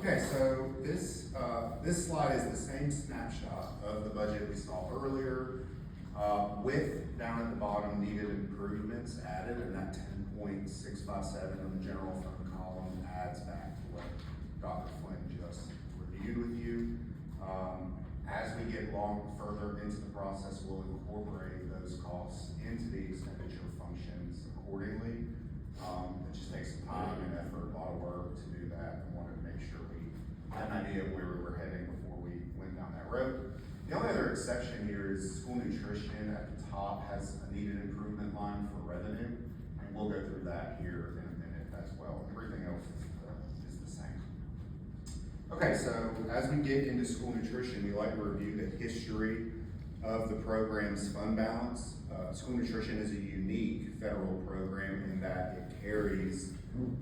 Okay, so this slide is the same snapshot of the budget we saw earlier, with down at the bottom needed improvements added, and that 10.657 on the general fund column adds back to what Dr. Flynn just reviewed with you. As we get further into the process, we'll incorporate those costs into the expenditure functions accordingly. It just takes some time and effort, a lot of work to do that, and wanted to make sure we had an idea of where we were heading before we went down that road. The only other exception here is school nutrition at the top has a needed improvement line for revenue, and we'll go through that here in a minute as well. Everything else is the same. Okay, so as we get into school nutrition, we like to review the history of the program's fund balance. School nutrition is a unique federal program in that it carries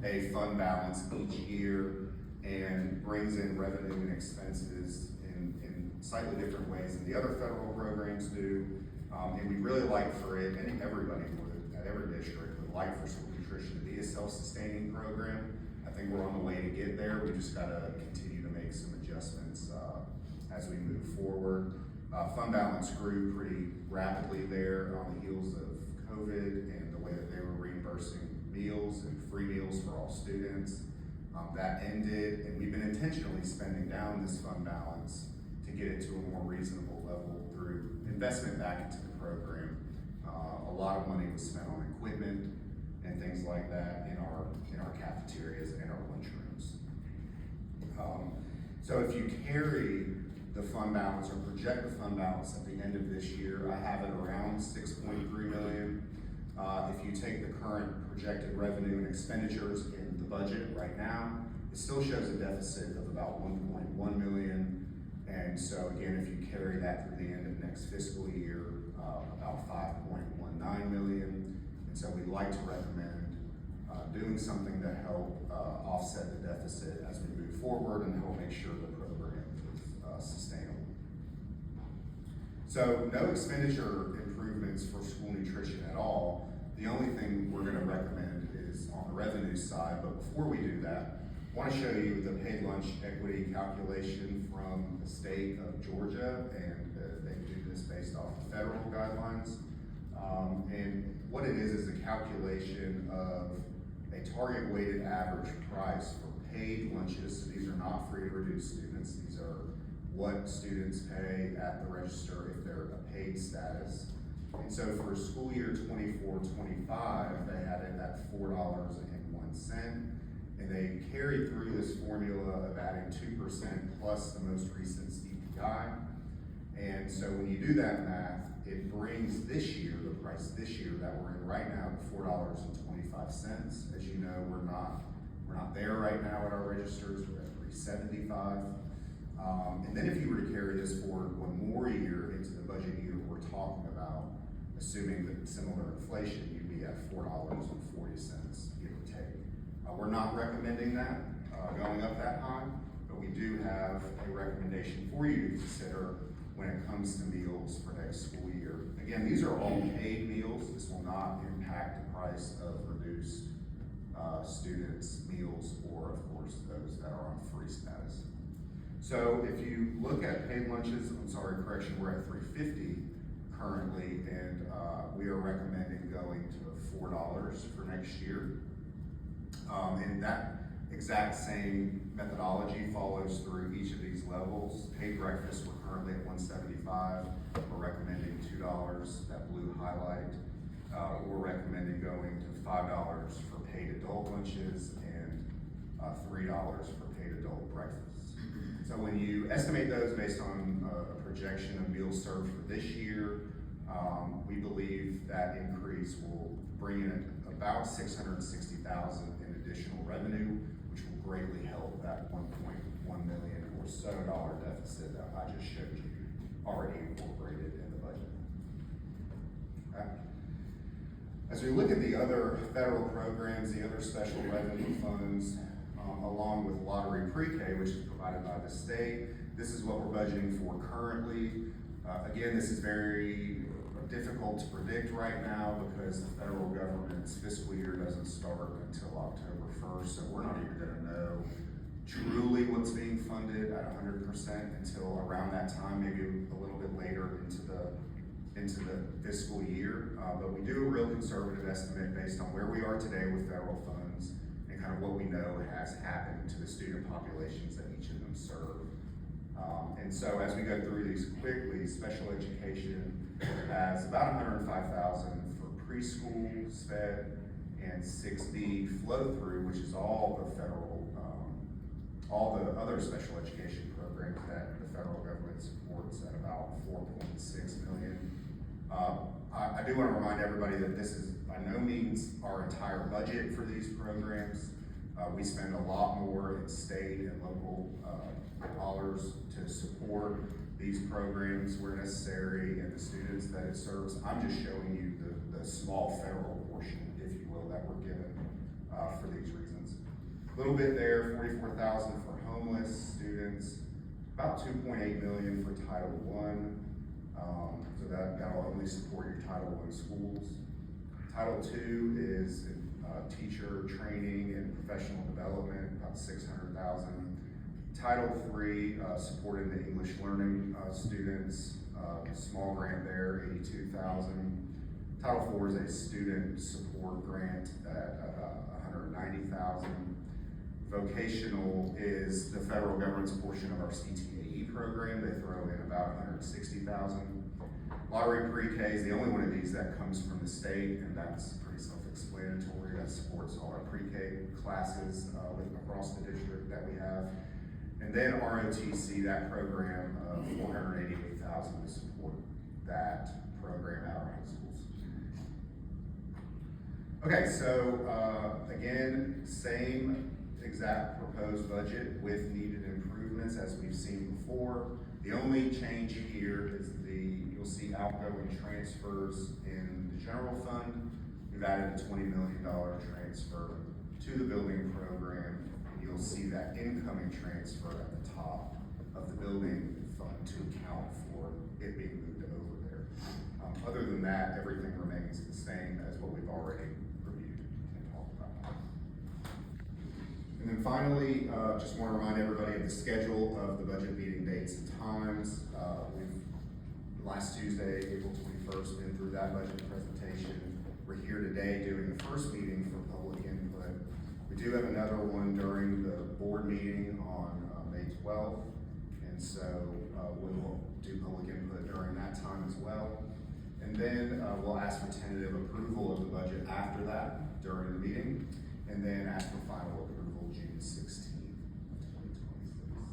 a fund balance each year and brings in revenue and expenses in slightly different ways than the other federal programs do. And we really like for it, and everybody would, at every district, would like for school nutrition to be a self-sustaining program. I think we're on the way to get there. We just gotta continue to make some adjustments as we move forward. Fund balance grew pretty rapidly there on the heels of COVID and the way that they were reimbursing meals and free meals for all students. That ended, and we've been intentionally spending down this fund balance to get it to a more reasonable level through investment back into the program. A lot of money was spent on equipment and things like that in our cafeterias and our lunchrooms. So if you carry the fund balance or project the fund balance at the end of this year, I have it around 6.3 million. If you take the current projected revenue and expenditures in the budget right now, it still shows a deficit of about 1.1 million. And so again, if you carry that through the end of next fiscal year, about 5.19 million. And so we'd like to recommend doing something to help offset the deficit as we move forward and help make sure the program is sustainable. So no expenditure improvements for school nutrition at all. The only thing we're going to recommend is on the revenue side, but before we do that, I want to show you the paid lunch equity calculation from the state of Georgia, and they do this based off of federal guidelines. And what it is a calculation of a target weighted average price for paid lunches. So these are not free to reduced students. These are what students pay at the register if they're a paid status. And so for school year 24-25, they had it at $4.01. And they carried through this formula of adding 2% plus the most recent CPI. And so when you do that math, it brings this year, the price this year that we're in right now, to $4.25. As you know, we're not there right now at our registers. We're at $3.75. And then if you were to carry this forward one more year into the budget year we're talking about, assuming that similar inflation, you'd be at $4.40, give or take. We're not recommending that going up that high, but we do have a recommendation for you to consider when it comes to meals for next school year. Again, these are all paid meals. This will not impact the price of reduced students' meals or, of course, those that are on free status. So if you look at paid lunches, we're at $3.50 currently, and we are recommending going to $4 for next year. And that exact same methodology follows through each of these levels. Paid breakfast, we're currently at $1.75. We're recommending $2, that blue highlight. We're recommending going to $5 for paid adult lunches and $3 for paid adult breakfasts. So when you estimate those based on a projection of meals served for this year, we believe that increase will bring in about $660,000 in additional revenue, which will greatly help that $1.1 million or so deficit that I just showed you already incorporated in the budget. Okay. As we look at the other federal programs, the other special revenue funds, along with lottery pre-K, which is provided by the state, this is what we're budgeting for currently. Again, this is very difficult to predict right now because the federal government's fiscal year doesn't start until October 1st, so we're not even going to know truly what's being funded at 100% until around that time, maybe a little bit later into the fiscal year. But we do a real conservative estimate based on where we are today with federal funds and kind of what we know has happened to the student populations that each of them serve. And so as we go through these quickly, special education has about 105,000 for preschool, SPED, and 6B flow through, which is all the federal, all the other special education programs that the federal government supports at about 4.6 million. I do want to remind everybody that this is by no means our entire budget for these programs. We spend a lot more in state and local dollars to support these programs where necessary and the students that it serves. I'm just showing you the small federal portion, if you will, that we're given for these reasons. A little bit there, 44,000 for homeless students, about 2.8 million for Title I. So that'll only support your Title I schools. Title II is teacher training and professional development, about 600,000. Title III, supporting the English learning students, small grant there, 82,000. Title IV is a student support grant at 190,000. Vocational is the federal government's portion of our CTAE program. They throw in about 160,000. Lottery pre-K is the only one of these that comes from the state, and that's pretty self-explanatory. That supports all our pre-K classes across the district that we have. And then ROTC, that program of 488,000 to support that program at our high schools. Okay, so again, same exact proposed budget with needed improvements as we've seen before. The only change here is you'll see outgoing transfers in the general fund. We've added a $20 million transfer to the building program. You'll see that incoming transfer at the top of the building fund to account for it being moved over there. Other than that, everything remains the same as what we've already reviewed and talked about. And then finally, just want to remind everybody of the schedule of the budget meeting dates and times. Last Tuesday, April 21st, been through that budget presentation. We're here today doing the first meeting for public input. We do have another one during the board meeting on May 12th, and so we'll do public input during that time as well. And then we'll ask for tentative approval of the budget after that during the meeting, and then ask for final approval June 16th of 2026.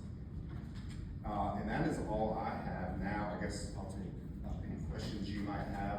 And that is all I have now. I guess I'll take any questions you might have.